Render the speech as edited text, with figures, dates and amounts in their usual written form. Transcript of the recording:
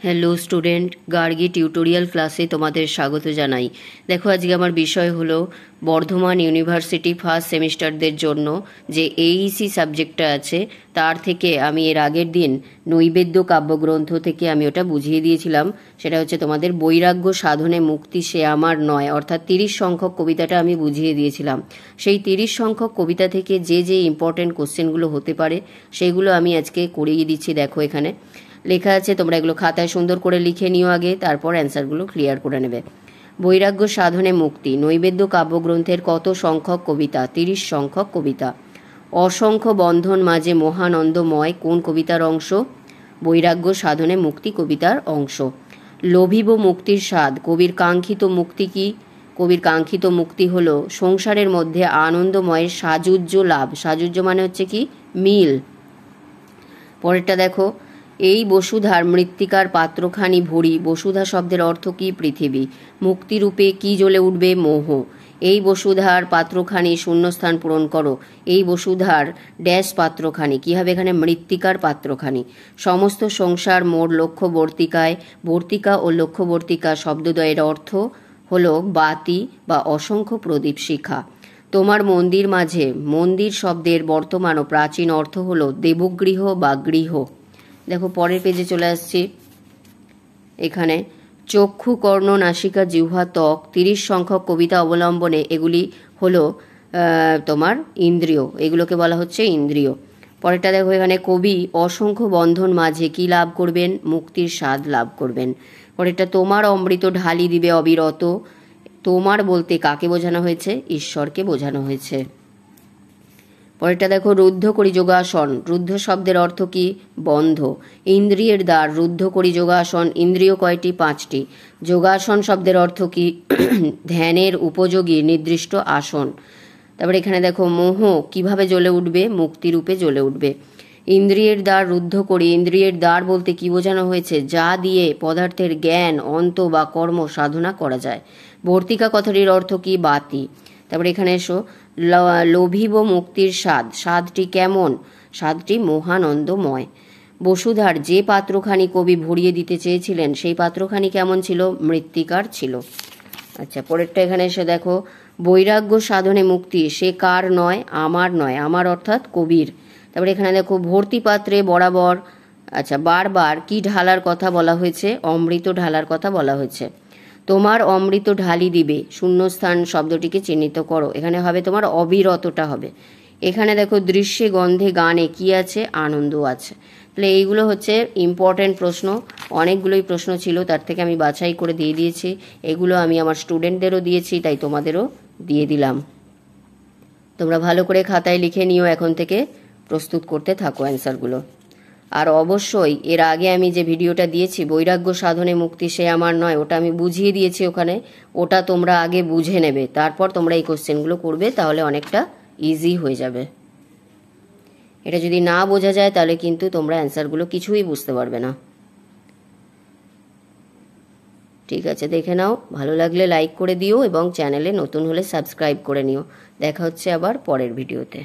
Hello student, Gargi tutorial ক্লাসে তোমাদের স্বাগত জানাই। দেখো, আজকে আমার বিষয় হলো বর্ধমান ইউনিভার্সিটি ফার্স্ট সেমিস্টারদের জন্য যে এইসি সাবজেক্টটা আছে তার থেকে আমি এর আগের দিন নৈবেদ্য কাব্যগ্রন্থ থেকে আমি ওটা বুঝিয়ে দিয়েছিলাম। সেটা হচ্ছে তোমাদের বৈরাগ্য সাধনে মুক্তি সে আমার নয়, অর্থাৎ 30 সংখ্যক কবিতাটা আমি বুঝিয়ে দিয়েছিলাম। সেই 30 সংখ্যক কবিতা থেকে যে যে ইম্পর্টেন্ট কোশ্চেনগুলো হতে পারে সেগুলো আমি আজকে করিয়ে দিচ্ছি। দেখো, এখানে লেখা আছে, তোমরা এগুলো খাতায় সুন্দর করে লিখে নিও আগে, তারপর অ্যান্সারগুলো ক্লিয়ার করে নেবে। বৈরাগ্য সাধনে মুক্তি নৈবেদ্য কাব্যগ্রন্থের কত সংখ্যক কবিতা? 30 সংখ্যক কবিতা। অসংখ্য বন্ধন মাঝে মহানন্দময় কোন কবিতার অংশ? বৈরাগ্য সাধনে মুক্তি কবিতার অংশ। লোভিব মুক্তির স্বাদ কবির কাঙ্ক্ষিত মুক্তি কি? কবির কাঙ্ক্ষিত মুক্তি হলো সংসারের মধ্যে আনন্দময়ের সাযুজ্য লাভ। সাযুজ্য মানে হচ্ছে কি? মিল। পরেরটা দেখো, এই বসুধার মৃত্তিকার পাত্রখানি ভরি। বসুধা শব্দের অর্থ কি? পৃথিবী। মুক্তিরূপে কি জ্বলে উঠবে? মোহ। এই বসুধার পাত্রখানি শূন্যস্থান পূরণ করো। এই বসুধার ড্যাশ পাত্রখানি, কি হবে এখানে? মৃত্তিকার পাত্রখানি। সমস্ত সংসার মোর লক্ষ্যবর্তিকায়। বর্তিকা ও লক্ষ্যবর্তিকা শব্দদ্বয়ের অর্থ হলো বাতি বা অসংখ্য প্রদীপ শিখা। তোমার মন্দির মাঝে। মন্দির শব্দের বর্তমান ও প্রাচীন অর্থ হলো দেবগৃহ বা গৃহ। দেখো, পরের পেজে চলে আসছি। এখানে চক্ষু, কর্ণ, নাসিকা, জিহ্বা, ত্বক 30 সংখ্যক কবিতা অবলম্বনে এগুলি হলো তোমার ইন্দ্রিয়, এগুলোকে বলা হচ্ছে ইন্দ্রিয়। পরেরটা দেখো, এখানে কবি অসংখ্য বন্ধন মাঝে কি লাভ করবেন? মুক্তির স্বাদ লাভ করবেন। পরেরটা তোমার অমৃত ঢালি দিবে অবিরত। তোমার বলতে কাকে বোঝানো হয়েছে? ঈশ্বরকে বোঝানো হয়েছে। পরেরটা দেখো, রুদ্ধ করি যোগাসন। রুদ্ধ শব্দের অর্থ কি? বন্ধ। ইন্দ্রিয়ের দ্বার রুদ্ধ করি যোগাসন। ইন্দ্রিয় কয়টি? 5টি। যোগাসন শব্দের অর্থ কি? ধ্যানের উপযোগী নির্দিষ্ট আসন। তারপরে এখানে দেখো, মোহ কিভাবে জ্বলে উঠবে? মুক্তিরূপে জ্বলে উঠবে। ইন্দ্রিয়ের দ্বার রুদ্ধ করি। ইন্দ্রিয়ের দ্বার বলতে কি বোঝানো হয়েছে? যা দিয়ে পদার্থের জ্ঞান, অন্ত বা কর্ম সাধনা করা যায়। বর্তিকা কথাটির অর্থ কি? বাতি। তারপরে এখানে এসো, লোভিব মুক্তির স্বাদ। স্বাদটি কেমন? স্বাদটি মহানন্দময়। বসুধার যে পাত্রখানি কবি ভরিয়ে দিতে চেয়েছিলেন সেই পাত্রখানি কেমন ছিল? মৃত্তিকার ছিল। আচ্ছা, পরেরটা এখানে এসে দেখো, বৈরাগ্য সাধনে মুক্তি সে কার নয়? আমার নয়। আমার অর্থাৎ কবির। তারপরে এখানে দেখো, ভর্তি পাত্রে বরাবর, আচ্ছা, বারবার কি ঢালার কথা বলা হয়েছে? অমৃত ঢালার কথা বলা হয়েছে। তোমার অমৃত ঢালি দিবে, শূন্যস্থান শব্দটিকে চিহ্নিত করো। এখানে হবে তোমার অবিরতটা হবে। এখানে দেখো, দৃশ্যে, গন্ধে, গানে কি আছে? আনন্দ আছে। তাহলে এইগুলো হচ্ছে ইম্পর্টেন্ট প্রশ্ন। অনেকগুলোই প্রশ্ন ছিল, তার থেকে আমি বাছাই করে দিয়ে দিয়েছি। এগুলো আমি আমার স্টুডেন্টদেরও দিয়েছি, তাই তোমাদেরও দিয়ে দিলাম। তোমরা ভালো করে খাতায় লিখে নিও, এখন থেকে প্রস্তুত করতে থাকো অ্যান্সারগুলো। আর অবশ্যই এর আগে আমি যে ভিডিওটা দিয়েছি বৈরাগ্য সাধনে মুক্তি সে আমার নয়, ওটা আমি বুঝিয়ে দিয়েছি ওখানে। ওটা তোমরা আগে বুঝে নেবে, তারপর তোমরা এই কোশ্চেনগুলো করবে, তাহলে অনেকটা ইজি হয়ে যাবে। এটা যদি না বোঝা যায় তাহলে কিন্তু তোমরা অ্যান্সারগুলো কিছুই বুঝতে পারবে না। ঠিক আছে, দেখে নাও। ভালো লাগলে লাইক করে দিও এবং চ্যানেলে নতুন হলে সাবস্ক্রাইব করে নিও। দেখা হচ্ছে আবার পরের ভিডিওতে।